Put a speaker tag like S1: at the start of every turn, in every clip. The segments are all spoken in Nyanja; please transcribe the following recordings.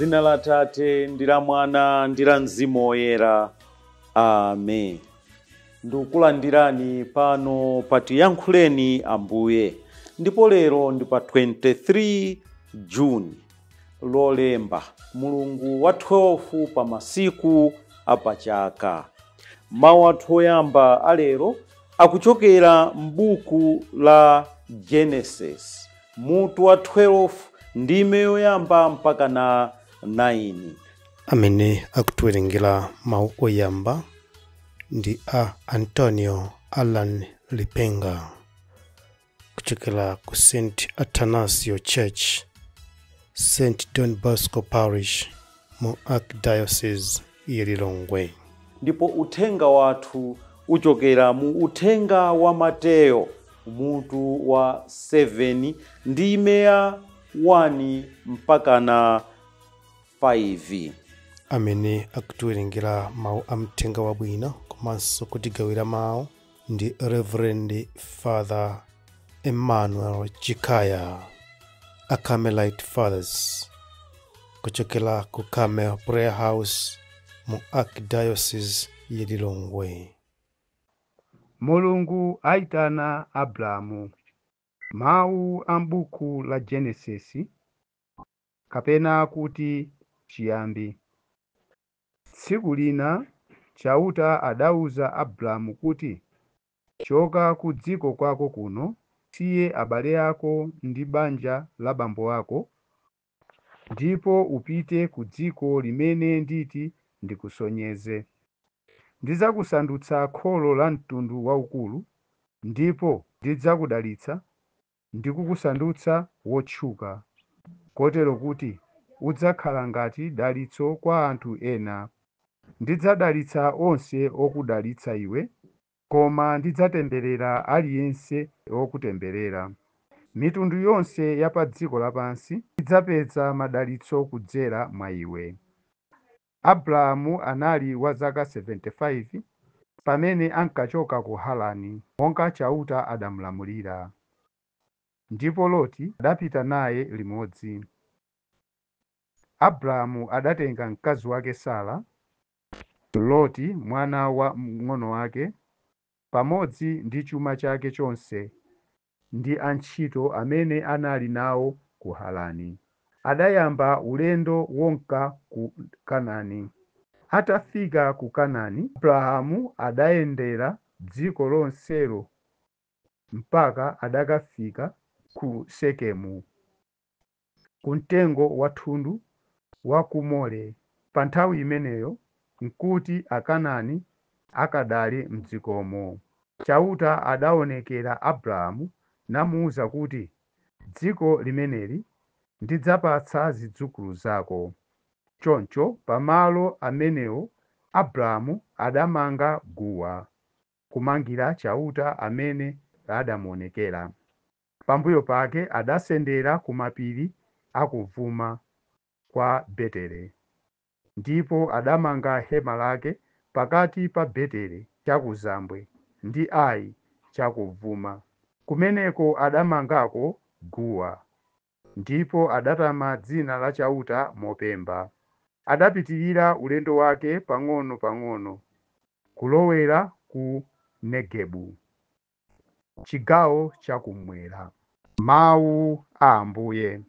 S1: M'dzina la Tate ndi la Mwana ndi la Mzimu Woyera. Amen. Ndikulandirani pano patiyankhuleni Ambuye. Ndipo lero ndi pa 23 Juni lolemba, mulungu wa 12 pa masiku apachaka. Mawu athu oyamba alero akuchokera m'buku la Genesis, mutu wa 12 ndime yoyamba mpaka na 9.
S2: Amene akutiwerengera mawu oyamba ndi a Antonio Alan Lipenga kuchokera ku St. Athanasio Church, St. Don Bosco Parish, mu Archdiocese ya Lilongwe.
S1: Ndipo uthenga wathu uchokera mu uthenga wa Mateyo, mutu wa 7 ndime ya 1 mpaka na 5.
S2: Amene akutiwerengera mawu a mthenga wabwino komanso kutigawira mawu ndi Reverend Father Emmanuel Chikaya, a Carmelite Fathers kuchokera ku Carmel Prayer House mu Archdiocese ya Lilongwe.
S3: Mulungu aitana Abrahamu. Mawu a m'buku la Genesis, kapena kuti chiyambi. Tsiku lina chauta adauza Abrahamu kuti, choka ku dziko kwako kuno, siye abale ako ndi banja la bambo ako, ndipo upite ku dziko limene nditi ndikusonyeze. Ndidzakusandutsa kholo la mtundu waukulu, ndipo ndidzakudalitsa ndikukusandutsa wotchuka, kotero kuti udzakhala ngati dalitso kwa anthu ena. Ndidzadalitsa onse okudalitsa iwe, koma ndidzatemberera aliyense okutemberera. Mitundu yonse ya pa dziko lapansi idzapeza madalitso kudzera mwa iwe. Abrahamu anali wa zaka 75 pamene ankachoka ku Harani, monga chauta adamulamulira. Ndipo Loti adapita naye limodzi. Abrahamu adatenga mkazi wake Sara, Loti mwana wa mng'ono wake, pamodzi ndi chuma chake chonse ndi antchito amene anali nawo ku Harani. Adayamba ulendo wonka ku Kanaani. Atafika ku Kanaani, Abrahamu adayendera dziko lonselo mpaka adakafika ku Sekemu, ku mtengo wa thundu wa ku More. Pa nthawi imeneyo nkuti Akanaani akadali mdzikomo. Chauta adaonekera Abrahamu namuwuza kuti, dziko limeneli ndidzapatsa zidzukulu zako. Choncho pamalo amenewo Abrahamu adamanga guwa kumangira chauta amene adamuonekera. Pambuyo pake adasendera ku mapiri akuvuma kwa Beteli, ndipo adamanga hema lake pakati pa Beteli chakuzambwe ndi Ai chakuvuma. Kumeneko adamangako guwa, ndipo adatama dzina la chauta mopemba. Adapitirira ulendo wake pang'ono-pang'ono kulowera ku Negebu, chigawo chakummwera. Mawu a Ambuye.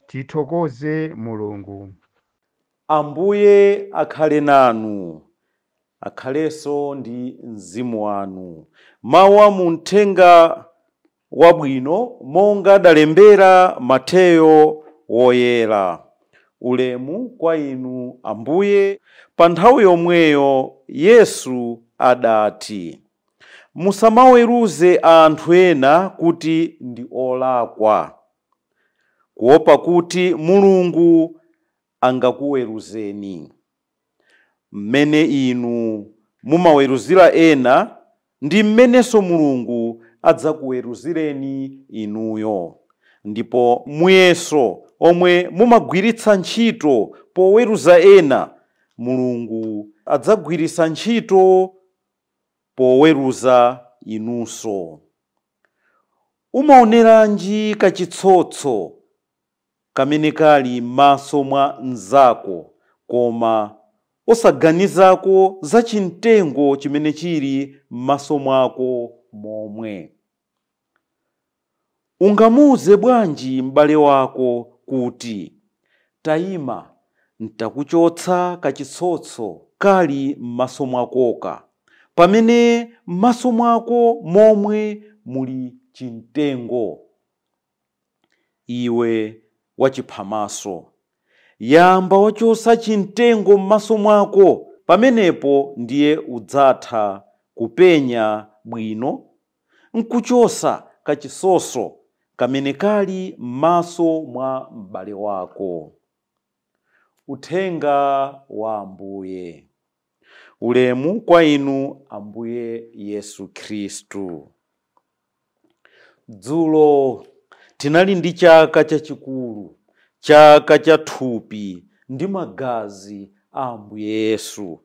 S3: Tithokoze Mulungu.
S1: Ambuye akhale nanu, akhalenso ndi mzimu wanu. Mawu a mu mthenga wabwino monga adalembera Mateyo woyera. Ulemu kwa inu Ambuye. Pa nthawi yomweyo Yesu adati, musamaweruze anthu ena kuti ndi olakwa, kuopa kuti Mulungu angakuweruzeni. Mmene inu mumaweruzira ena ndi mmenenso Mulungu adzakuweruzireni inuyo. Ndipo muyeso omwe mumagwiritsa ntchito poweruza ena, Mulungu adzagwiritsa ntchito poweruza inunso. Umaoneranji kachitsotso kamene kali m'maso mwa mnzako, koma osaganizako za chimtengo chimene chili m'maso mwako momwe. Ungamuuze bwanji m'bale wako kuti, tayima ntakuchotsa kachitsotso kali m'maso mwakoka, pamene m'maso mwako momwe muli chimtengo? Iwe wachiphamaso, yamba wachosa chimtengo m'maso mwako, pamenepo ndiye udzatha kupenya bwino nkuchosa kachitsotso kamene kali m'maso mwa m'bale wako. Uthenga wa Ambuye. Ulemu kwa inu Ambuye Yesu Khristu. Dzulo tinali ndi chaka chachikulu, chaka cha thupi ndi magazi a Ambuye Yesu,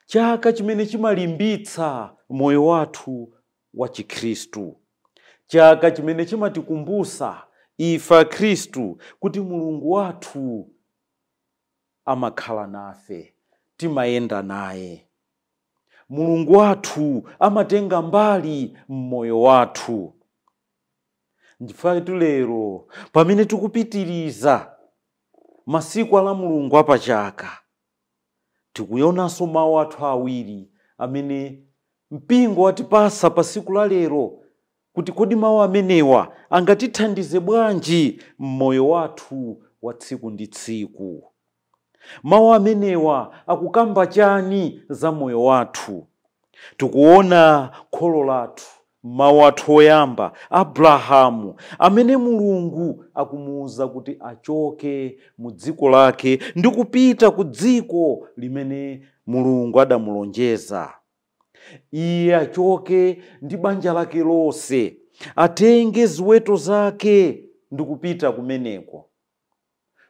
S1: chaka chimene chimalimbitsa moyo wathu wa Chikhristu, chaka chimene chimatikumbutsa ife Akhristu kuti Mulungu wathu amakhala nafe, timayenda naye. Mulungu wathu amatenga mbali m'moyo wathu. Ndifatu lero pamene tikupitiriza masiku ala Mulungu apachaka, tikuyonanso mawu athu awiri amene mpingo watipasa pa siku la lero, kuti kodi mawu amenewa angatithandize bwanji m'moyo wathu wa tsiku ndi tsiku. Mawu amenewa akukamba chani za moyo wathu? Tikuona kholo lathu, mawu athu oyamba, Abrahamu, amene Mulungu akumuwuza kuti achoke mu dziko lake ndi kupita ku dziko limene Mulungu adamulonjeza. Iye achoke ndi banja lake lonse, atenge ziweto zake ndi kupita kumeneko.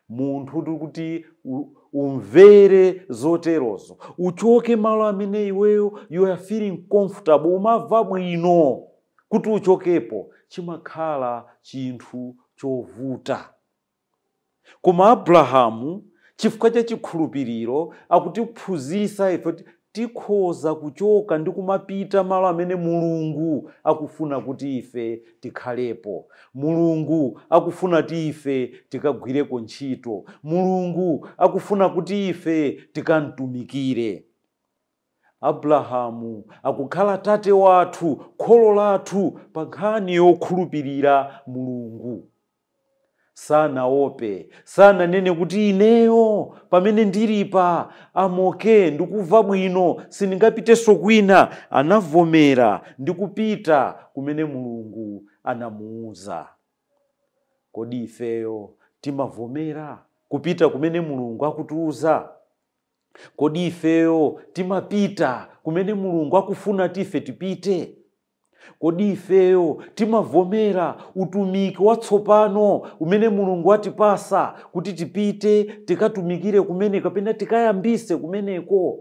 S1: Munthu kuti umvere zoterozo, uchoke malo amene iweyo you are feeling comfortable, umava bwino kuti uchokepo, chimakhala chinthu chovuta. Koma Abrahamu, chifukwa cha chikhulupiriro, akutiphunzitsa ife kuti tikhoza kuchoka ndi kumapita malo amene Mulungu akufuna kuti ife tikhalepo. Mulungu akufuna kuti ife tikagwireko ntchito. Mulungu akufuna kuti ife tikamtumikire. Abrahamu akukhala tate wathu, kholo lathu pa nkhani yokhulupirira Mulungu. Sanaope, sananene kuti ineyo pamene ndilipa amoke ndikuva bwino sindingapitenso kwina. Anavomera ndi kupita kumene Mulungu anamuwuza. Kodi ifeyo timavomera kupita kumene Mulungu akutiwuza? Kodi ifeyo timapita kumene Mulungu akufuna tife tipite? Kodi ifeyo timavomera utumiki watsopano umene Mulungu atipasa kuti tipite tikatumikire kumene kapena tikayambise kumeneko?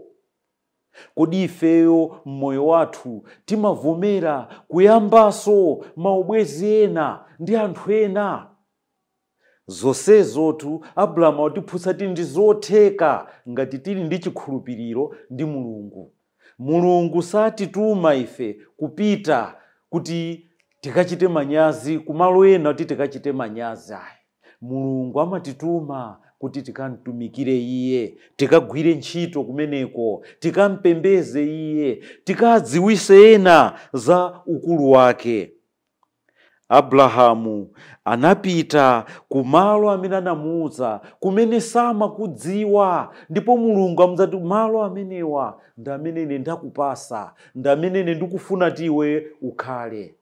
S1: Kodi ifeyo m'moyo wathu timavomera kuyambaso maubwezi ena ndi anthu ena? Zonsezotu Abrahamu watiphunzitsa kuti ndi zotheka ngati tili ndi chikhulupiriro ndi Mulungu. Mulungu satituma ife kupita kuti tikachite manyazi kumalo ena kuti tikachite manyazi. Mulungu amatituma kuti tikamtumikire Iye, tikagwire ntchito kumeneko, tikampembeze Iye, tikadziwise ena za ukulu wake. Abrahamu anapita kumalo amene anamuwuza, kumene samakudziwa, ndipo Mulungu amuzati malo amenewa ndi amene ine ndakupasa, ndi amene ine ndikufuna tiwe ukhale.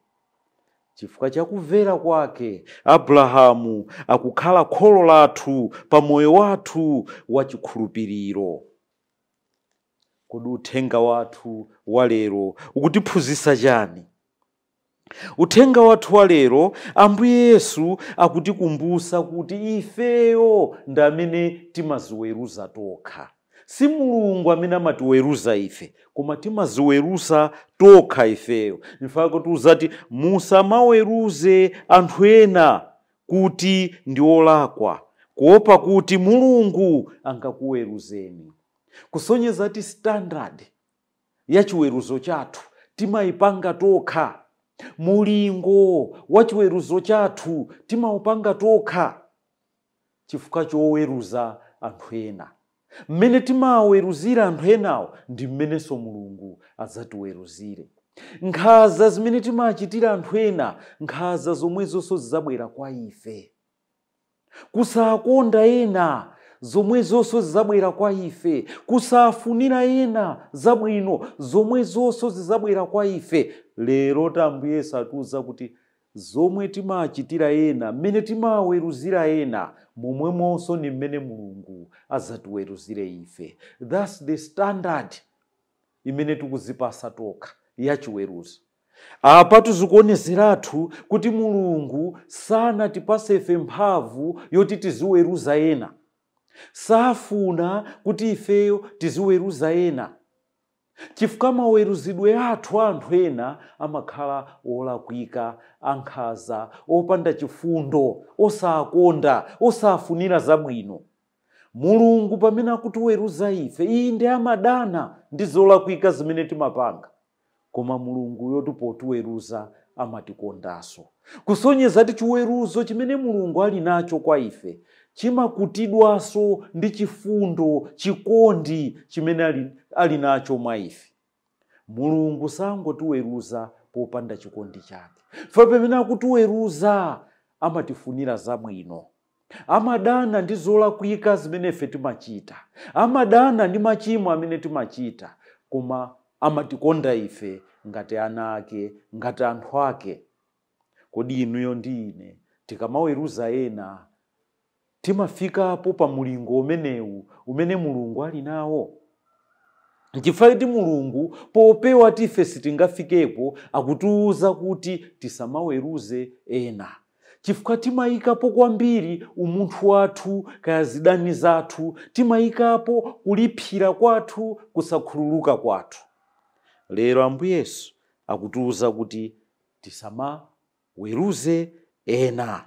S1: Chifukwa cha kumvera kwake, Abrahamu akukhala kholo lathu pa moyo wathu wa chikhulupiriro. Kodi uthenga wathu wa lero ukutiphunzitsa chani? Uthenga wathu wa lero, Ambuye Yesu akutikumbutsa kuti ifeyo ndi amene timaziweruza tokha. Si Mulungu amene amatiweruza ife, koma timaziweruza tokha ifeyo. Nifaka kutiwuza kuti musamaweruze anthu ena kuti ndi olakwa, kuopa kuti Mulungu angakuweruzeni. Kusonyeza ti standard ya chiweruzo chathu timayipanga tokha. Mulingo wa chiweruzo chathu timaupanga tokha chifukwa choweruza anthu ena. Mmene timaweruzira anthu enawo ndi mmenenso Mulungu adzatiweruzire. Nkhaza zimene timachitira anthu ena, nkhaza zomwezonso zidzabwera kwa ife. Kusakonda ena, zomwezonso zidzabwera kwa ife. Kusafunira ena zabwino, zomwezonso zidzabwera kwa ife. Lero Ambuye Yesu atiuza kuti zomwe timachitira ena, mmene timaweruzira ena, momwemonso ni mmene Mulungu adzatiweruzire ife. That's the standard imene tikuzipasa tokha ya chiweruzo. Apa tizikuonezeratu kuti Mulungu sanatipase ife mphamvu yoti tiziweruza ena. Safuna kuti ifeyo tiziweruza ena. Chifukwa maweruzidwe athu anthu ena amakhala olakwika, ankhaza, opanda chifundo, osakonda, osafunira zabwino. Mulungu pamene akutiweruza ife, iyi ndi amadana ndi zolakwika zimene timapanga. Koma Mulungu yoti potiweruza amatikondanso. Kusonyeza ti chiweruzo chimene Mulungu ali nacho kwa ife chimakutidwanso ndi chifundo, chikondi chimene ali nacho mwa ife. Mulungu sangotiweruza popanda chikondi chake. Pamene akutiweruza amatifunira zabwino. Amadana ndi zolakwika zimene ife timachita. Amadana ndi machimo amene timachita. Koma amatikonda ife ngati ana ake, ngati anthu ake. Kodi inuyo ndi ine tikamaweruza ena timafikapo pa mulingo umenewu umene Mulungu ali nawo? Chifukwa kuti Mulungu popewa tife sitingafikepo akutiuza kuti tisamaweruze ena. Chifukwa timayikapo kwambiri umunthu wathu, kaya zidani zathu, timayikapo kuliphira kwathu, kusakhululuka kwathu. Lero Ambuye Yesu akutiuza kuti tisamaweruze ena.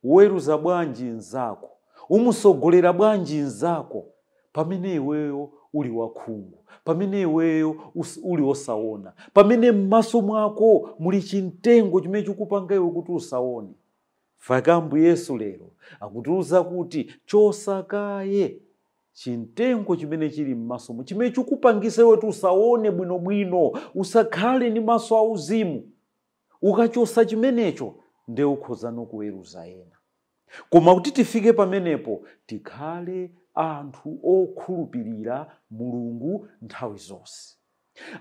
S1: Uweruza bwanji nzako, umusogolera bwanji nzako pamene iweyo uli wakhungu, pamene iweyo uli osaona, pamene m'maso mwako muli chimtengo chimene chikupanga iwe kuti usaone. Faka Ambuye Yesu lero akutiuza kuti chosakaye chimtengo chimene chili m'maso mwako, chimene chikupangisa iwe kuti usaone bwinobwino, usakhale ndi maso auzimu. Ukachosa chimenecho nde ukhoza nokuweruza ena. Koma kuti tifike pamenepo tikhale anthu okhulupirira Mulungu nthawi zonse.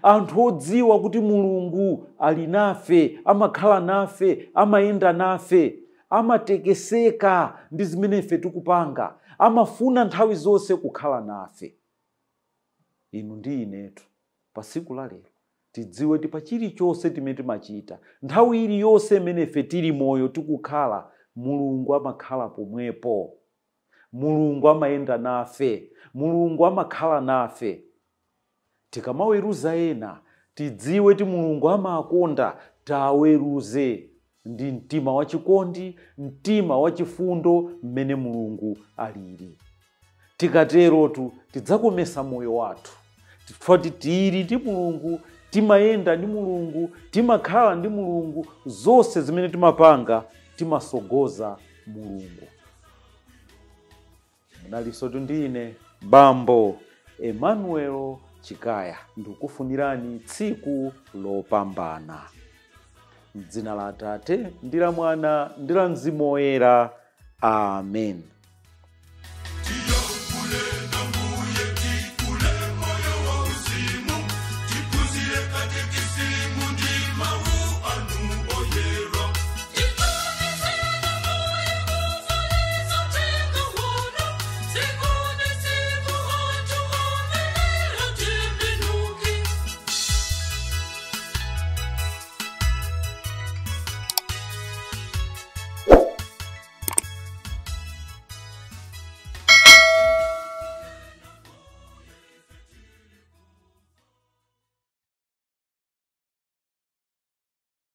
S1: Anthu odziwa kuti Mulungu ali nafe, amakhala nafe, amayenda nafe, amatekeseka ndi zimene ife tikupanga, amafuna nthawi zonse kukhala nafe. Inu ndi inetu pa tsiku la lero tidziwe ti pa chilichonse timene timachita, nthawi iliyonse imene ife tili moyo tikukhala, Mulungu amakhala pomwepo. Mulungu amayenda nafe, Mulungu amakhala nafe. Tikamaweruza ena tidziwe ti Mulungu amakonda, taweruze ndi mtima wachikondi, mtima wachifundo mmene Mulungu alili. Tikaterotu tidzakomesa moyo wathu. Tifati tili ndi Mulungu, timayenda ndi Mulungu, timakhala ndi Mulungu, zonse zimene timapanga timasogoza Mulungu. Munalisotu ndine Bambo Emmanuel Chikaya, ndikufunirani tsiku lopambana. M'dzina la Atate ndi la Mwana ndi la Mzimu Woyera. Amen.